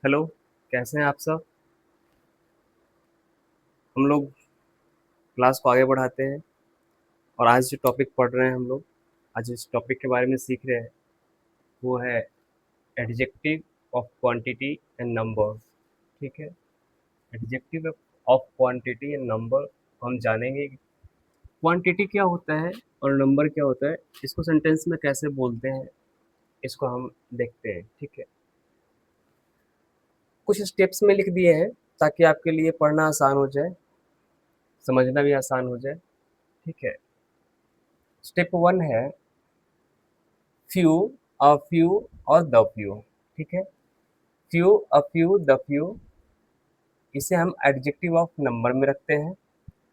Hello, कैसे हैं आप सब? हम लोग क्लास को आगे बढ़ाते हैं और आज जो टॉपिक पढ़ रहे हैं हम लोग, आज इस टॉपिक के बारे में सीख रहे हैं, वो है adjective of quantity and number. ठीक है, adjective of quantity and number हम जानेंगे कि क्वांटिटी क्या होता है और नंबर क्या होता है, इसको सेंटेंस में कैसे बोलते हैं, इसको हम देखते हैं। ठीक है, कुछ स्टेप्स में लिख दिए हैं ताकि आपके लिए पढ़ना आसान हो जाए, समझना भी आसान हो जाए। ठीक है, स्टेप वन है फ्यू, अ फ्यू और द फ्यू। ठीक है, few, a few, the few, इसे हम एडजेक्टिव ऑफ नंबर में रखते हैं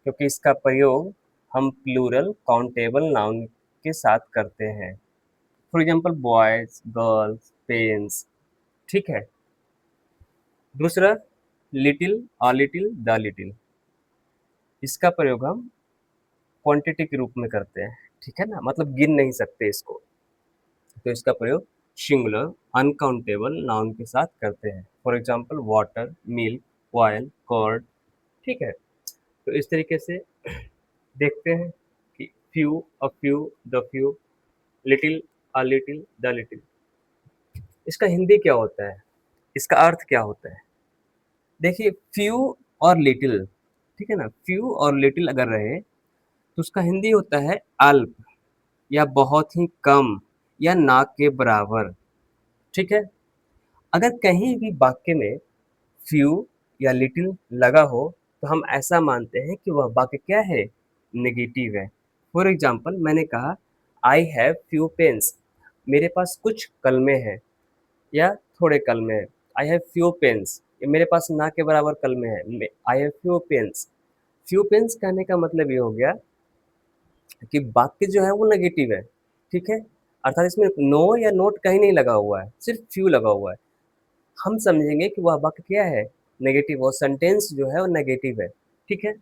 क्योंकि इसका प्रयोग हम प्लूरल काउंटेबल नाउन के साथ करते हैं। For example boys, girls, pens. ठीक है, दूसरा little, a little, the little, इसका प्रयोग हम क्वांटिटी के रूप में करते हैं। ठीक है ना, मतलब गिन नहीं सकते इसको, तो इसका प्रयोग सिंगुलर अनकाउंटेबल नाउन के साथ करते हैं। For example water, milk, oil, curd. ठीक है, तो इस तरीके से देखते हैं कि few, a few, the few, little, a little, the little, इसका हिंदी क्या होता है, इसका अर्थ क्या होता है? देखिए, फ्यू और लिटिल, ठीक है ना, फ्यू और लिटिल अगर रहे तो उसका हिंदी होता है अल्प या बहुत ही कम या ना के बराबर। ठीक है, अगर कहीं भी वाक्य में फ्यू या लिटिल लगा हो तो हम ऐसा मानते हैं कि वह वाक्य क्या है, नेगेटिव है। फॉर एग्जाम्पल मैंने कहा आई हैव फ्यू पेन्स, मेरे पास कुछ कलमे हैं या थोड़े कलमे हैं। आई हैव फ्यू पेन्स, मेरे पास ना के बराबर कलमे हैं। I have few pens, few pens कहने का मतलब ये हो गया कि वाक्य जो है वो नेगेटिव है। ठीक है, अर्थात इसमें नो या नोट कहीं नहीं लगा हुआ है, सिर्फ फ्यू लगा हुआ है। हम समझेंगे कि वह वाक्य क्या है, नेगेटिव, और सेंटेंस जो है वो नेगेटिव है। ठीक है,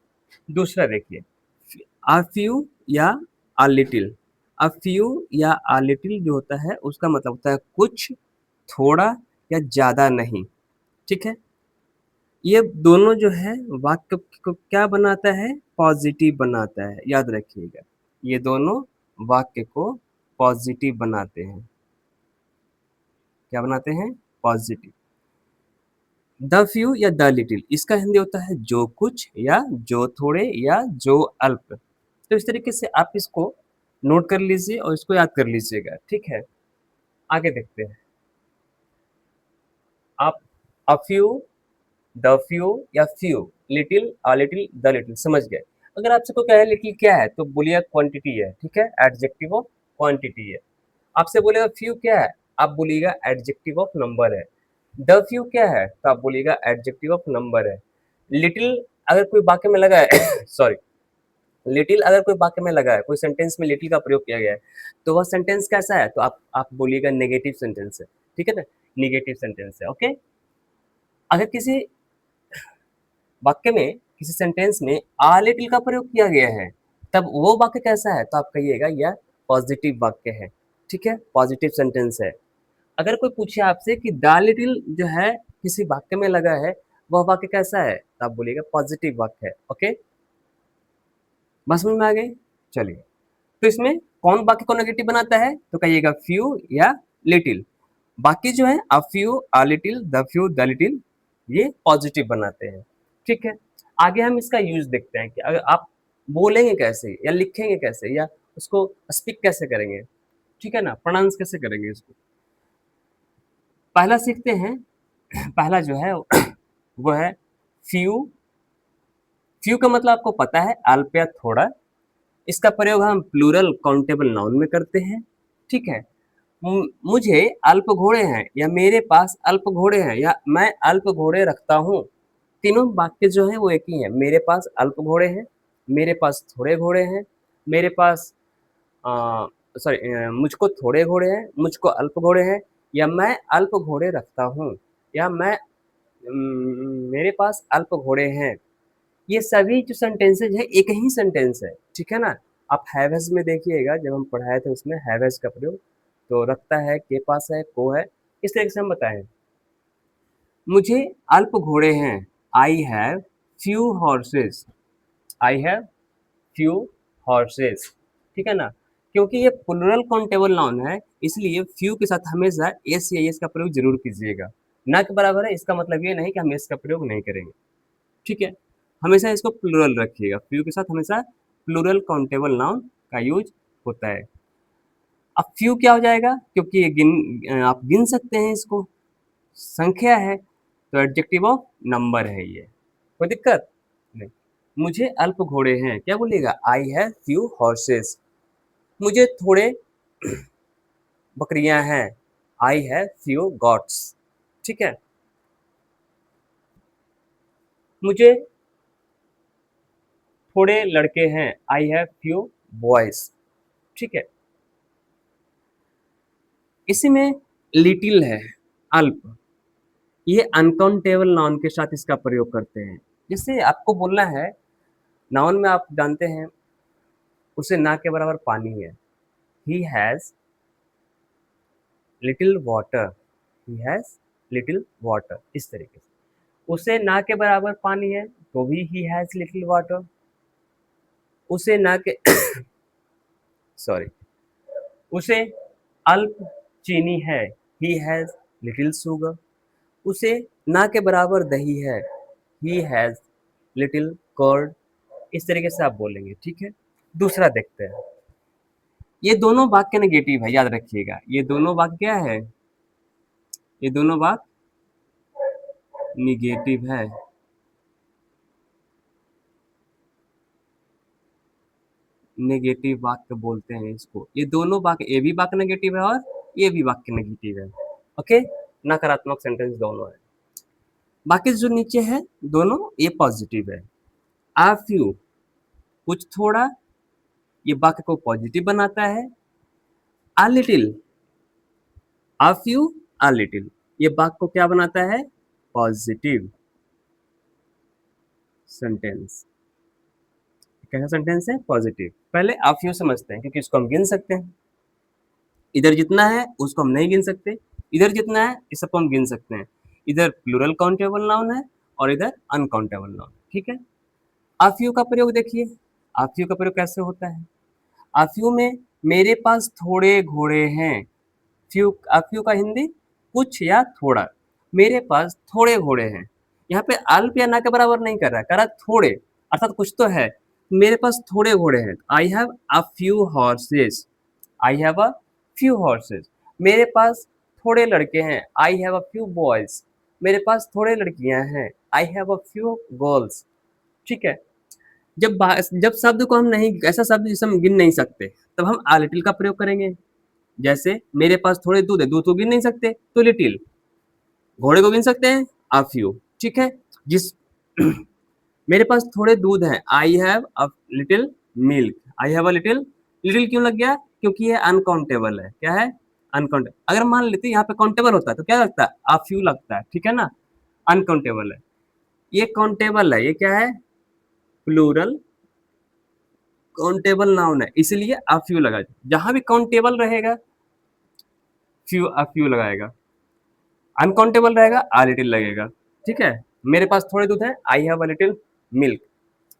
दूसरा देखिए, अ फ्यू या अ लिटिल। अ फ्यू या अ लिटिल जो होता है उसका मतलब होता है कुछ, थोड़ा या ज्यादा नहीं। ठीक है, ये दोनों जो है वाक्य को क्या बनाता है, पॉजिटिव बनाता है, याद रखिएगा। ये दोनों वाक्य को पॉजिटिव बनाते हैं। क्या बनाते हैं, पॉजिटिव। द फ्यू या द लिटिल, इसका हिंदी होता है जो कुछ या जो थोड़े या जो अल्प। तो इस तरीके से आप इसको नोट कर लीजिए और इसको याद कर लीजिएगा। ठीक है, आगे देखते हैं। आप अ फ्यू, द फ्यू या few, little, a little, the little, समझ गए। अगर आपसे कोई कहे लिटिल क्या है तो बोलिए क्वांटिटी है। ठीक है, एडजेक्टिव ऑफ क्वांटिटी है। आपसे बोलेगा फ्यू क्या है, आप बोलिएगा एडजेक्टिव ऑफ नंबर है। द फ्यू क्या है तो आप बोलिएगा एडजेक्टिव ऑफ नंबर है। लिटिल अगर कोई वाक्य में लगा है सॉरी, लिटिल अगर कोई वाक्य में लगा है, कोई सेंटेंस में लिटिल का प्रयोग किया गया है, तो वह सेंटेंस कैसा है, तो आप बोलिएगा नेगेटिव सेंटेंस है। ठीक है ना, नेगेटिव सेंटेंस है। ओके, अगर किसी वाक्य में, किसी सेंटेंस में आ लिटिल का प्रयोग किया गया है, तब वो वाक्य कैसा है, तो आप कहिएगा यह पॉजिटिव वाक्य है। ठीक है, पॉजिटिव सेंटेंस है। अगर कोई पूछे आपसे कि द लिटिल जो है किसी वाक्य में लगा है, वह वाक्य कैसा है, तो आप बोलिएगा पॉजिटिव वाक्य है। ओके, बस समझ में आ गई। चलिए, तो इसमें कौन वाक्य को नेगेटिव बनाता है, तो कहिएगा फ्यू या लिटिल। बाकी जो है a few, a little, the few, the little, ये पॉजिटिव बनाते हैं। ठीक है, आगे हम इसका यूज देखते हैं कि अगर आप बोलेंगे कैसे या लिखेंगे कैसे या उसको स्पीक कैसे करेंगे। ठीक है ना, प्रोनाउंस कैसे करेंगे इसको, पहला सीखते हैं। पहला जो है वो है फ्यू। फ्यू का मतलब आपको पता है, अल्प या थोड़ा। इसका प्रयोग हम प्लूरल काउंटेबल नाउन में करते हैं। ठीक है, मुझे अल्प घोड़े हैं या मेरे पास अल्प घोड़े हैं या मैं अल्प घोड़े रखता हूँ, तीनों वाक्य जो है वो एक ही है। मेरे पास अल्प घोड़े हैं, मेरे पास थोड़े घोड़े हैं, मेरे पास मुझको थोड़े घोड़े हैं, मुझको अल्प घोड़े हैं, या मैं अल्प घोड़े रखता हूँ, या मेरे पास अल्प घोड़े हैं। ये सभी जो सेंटेंसेज है एक ही सेंटेंस है। ठीक है ना, आप हैवेस में देखिएगा, जब हम पढ़ाए थे उसमें हैवेस का प्रयोग तो रखता है, के पास है, को है, इस तरीके से हम बताएं। मुझे अल्प घोड़े हैं, I have few horses, I have few horses, ठीक है ना। क्योंकि ये प्लूरल काउंटेबल नाउन है, इसलिए फ्यू के साथ हमेशा एस या एस का प्रयोग जरूर कीजिएगा। ना के बराबर है इसका मतलब ये नहीं कि हम एस का प्रयोग नहीं करेंगे, ठीक है। हमेशा इसको प्लूरल रखिएगा, फ्यू के साथ हमेशा प्लूरल काउंटेबल नाउन का यूज होता है। अब फ्यू क्या हो जाएगा, क्योंकि ये आप गिन सकते हैं, इसको संख्या है तो एडजेक्टिव ऑफ नंबर है ये, कोई दिक्कत नहीं। मुझे अल्प घोड़े हैं, क्या बोलिएगा, आई हैव फ्यू हॉर्सेस। मुझे थोड़े बकरियां हैं, आई हैव फ्यू गॉट्स, ठीक है। मुझे थोड़े लड़के हैं, आई हैव फ्यू बॉयज, ठीक है। इसी में लिटिल है, अल्प, ये अनकाउंटेबल नाउन के साथ इसका प्रयोग करते हैं। जैसे आपको बोलना है, नाउन में आप जानते हैं उसे ना के बराबर पानी है, he has little water, he has little water, इस तरीके से। उसे ना के बराबर पानी है तो भी ही हैज लिटिल वाटर। उसे ना के सॉरी, उसे अल्प चीनी है, ही हैज लिटिल शुगर। उसे ना के बराबर दही है, ही हैज लिटिल कर्ड, इस तरीके से आप बोलेंगे, ठीक है। दूसरा देखते हैं, ये दोनों वाक्य नेगेटिव है, याद रखिएगा, ये दोनों वाक्य क्या है, ये दोनों वाक्य निगेटिव है। नेगेटिव वाक्य बोलते हैं इसको, ये दोनों वाक्य, ये भी वाक्य नेगेटिव है और ये भी वाक्य नेगेटिव है, ओके। नकारात्मक सेंटेंस दोनों है। बाकी जो नीचे है दोनों ये पॉजिटिव है। आ फ्यू, कुछ थोड़ा, ये वाक्य को पॉजिटिव बनाता है। आ लिटिल, आ फ्यू, आ लिटिल, ये वाक्य को क्या बनाता है, पॉजिटिव सेंटेंस। कैसा सेंटेंस है, पॉजिटिव। पहले आ फ्यू समझते हैं, क्योंकि इसको हम गिन सकते हैं, इधर जितना है उसको हम नहीं गिन सकते, इधर जितना है इस सबको हम गिन सकते हैं। इधर प्लूरल काउंटेबल नाउन है और इधर अनकाउंटेबल नाउन, ठीक है। आफ्यू का प्रयोग देखिए, आफ्यू का प्रयोग कैसे होता है। आफ्यू में मेरे पास थोड़े घोड़े हैं, फ्यू, आफ्यू का हिंदी कुछ या थोड़ा। मेरे पास थोड़े घोड़े हैं, यहाँ पे अल्प या ना के बराबर नहीं कर रहा है, कर रहा है थोड़े, अर्थात कुछ तो है। मेरे पास थोड़े घोड़े हैं, I have a few horses, I have a few horses. मेरे पास थोड़े लड़के हैं, I have a few boys. मेरे पास थोड़े लड़कियां हैं, I have a few girls, ठीक है। जब शब्द को हम नहीं, ऐसा शब्द जिसे हम गिन नहीं सकते, तब हम आ लिटिल का प्रयोग करेंगे। जैसे मेरे पास थोड़े दूध है, दूध को गिन नहीं सकते तो लिटिल, घोड़े को गिन सकते हैं आ फ्यू, ठीक है। जिस मेरे पास थोड़े दूध हैं, I have a little milk, I have a little, little क्यों लग गया, क्योंकि ये अनकाउंटेबल है, क्या है, अनकाउंटेबल। अगर मान लेते यहाँ पे काउंटेबल होता है तो क्या लगता है, आ फ्यू लगता है, ठीक है ना। अनकाउंटेबल है, ये काउंटेबल है, ये क्या है, प्लूरल काउंटेबल नाउन है, इसलिए आ फ्यू लगा। जहां भी काउंटेबल रहेगा फ्यू, आ फ्यू लगाएगा, अनकाउंटेबल रहेगा आ लिटिल लगेगा, ठीक है। मेरे पास थोड़े दूध है, I have a little milk.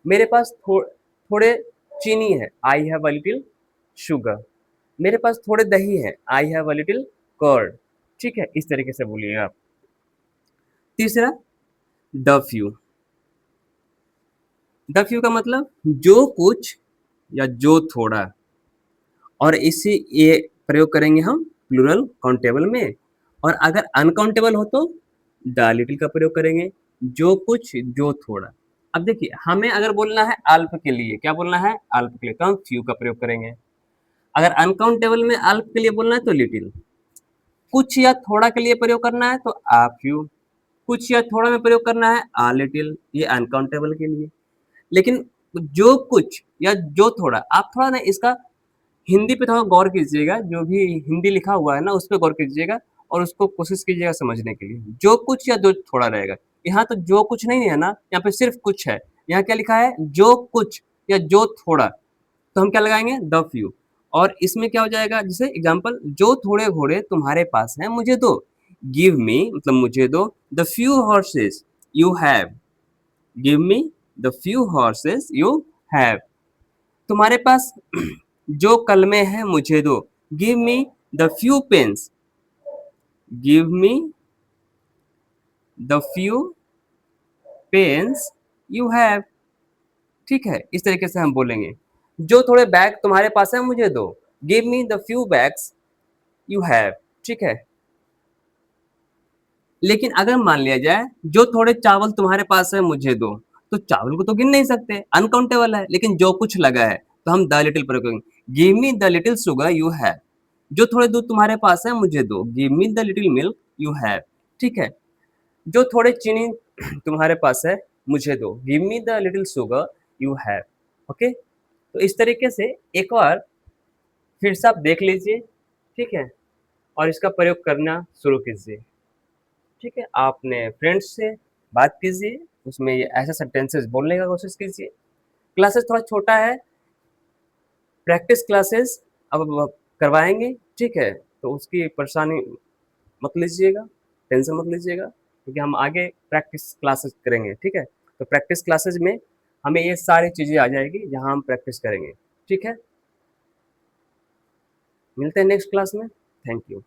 मेरे पास थोड़े चीनी है, I have a little sugar. मेरे पास थोड़े दही है, I have a little curd, ठीक है। इस तरीके से बोलिए आप। तीसरा, द फ्यू। द फ्यू का मतलब जो कुछ या जो थोड़ा, और इसी ये प्रयोग करेंगे हम प्लूरल काउंटेबल में। और अगर अनकाउंटेबल हो तो द लिटिल का प्रयोग करेंगे, जो कुछ जो थोड़ा। अब देखिए, हमें अगर बोलना है अल्प के लिए, क्या बोलना है, अल्प के लिए, तो हम फ्यू का प्रयोग करेंगे। अगर अनकाउंटेबल में अल्प के लिए बोलना है तो लिटिल। कुछ या थोड़ा के लिए प्रयोग करना है तो आ फ्यू। कुछ या थोड़ा में प्रयोग करना है आ लिटिल, ये अनकाउंटेबल के लिए। लेकिन जो कुछ या जो थोड़ा, आप थोड़ा ना इसका हिंदी पे थोड़ा गौर कीजिएगा, जो भी हिंदी लिखा हुआ है ना उस पर गौर कीजिएगा और उसको कोशिश कीजिएगा समझने के लिए। जो कुछ या जो थोड़ा रहेगा, यहाँ तो जो कुछ नहीं है ना, यहाँ पे सिर्फ कुछ है। यहाँ क्या लिखा है, जो कुछ या जो थोड़ा, तो हम क्या लगाएंगे, द फ्यू। और इसमें क्या हो जाएगा, जैसे एग्जाम्पल, जो थोड़े घोड़े तुम्हारे पास हैं मुझे दो, गिव मी मतलब मुझे दो, the few horses you have, give me the few horses you have. तुम्हारे पास जो कलमे हैं मुझे दो, give me the few pens, give me the few pens you have. ठीक है, इस तरीके से हम बोलेंगे। जो थोड़े बैग तुम्हारे पास है मुझे दो, give me the few bags you have. ठीक है, लेकिन अगर मान लिया जाए जो थोड़े चावल तुम्हारे पास है मुझे दो, तो चावल को तो गिन नहीं सकते, अनकाउंटेबल है, लेकिन जो कुछ लगा है तो हम द लिटिल प्रयोग करेंगे, give me the little sugar you have. जो थोड़े दूध तुम्हारे पास है मुझे दो, give me the little milk you have. ठीक है, जो थोड़े चीनी तुम्हारे पास है मुझे दो, give me the little sugar you have. Okay, तो इस तरीके से एक बार फिर से आप देख लीजिए। ठीक है, और इसका प्रयोग करना शुरू कीजिए। ठीक है, आपने फ्रेंड्स से बात कीजिए, उसमें ये ऐसे सेंटेंसेस बोलने का कोशिश कीजिए। क्लासेस थोड़ा छोटा है, प्रैक्टिस क्लासेस अब करवाएंगे। ठीक है, तो उसकी परेशानी मत लीजिएगा, टेंशन मत लीजिएगा, क्योंकि हम आगे प्रैक्टिस क्लासेस करेंगे। ठीक है, तो प्रैक्टिस क्लासेस में हमें ये सारी चीज़ें आ जाएगी जहाँ हम प्रैक्टिस करेंगे। ठीक है, मिलते हैं नेक्स्ट क्लास में। Thank you.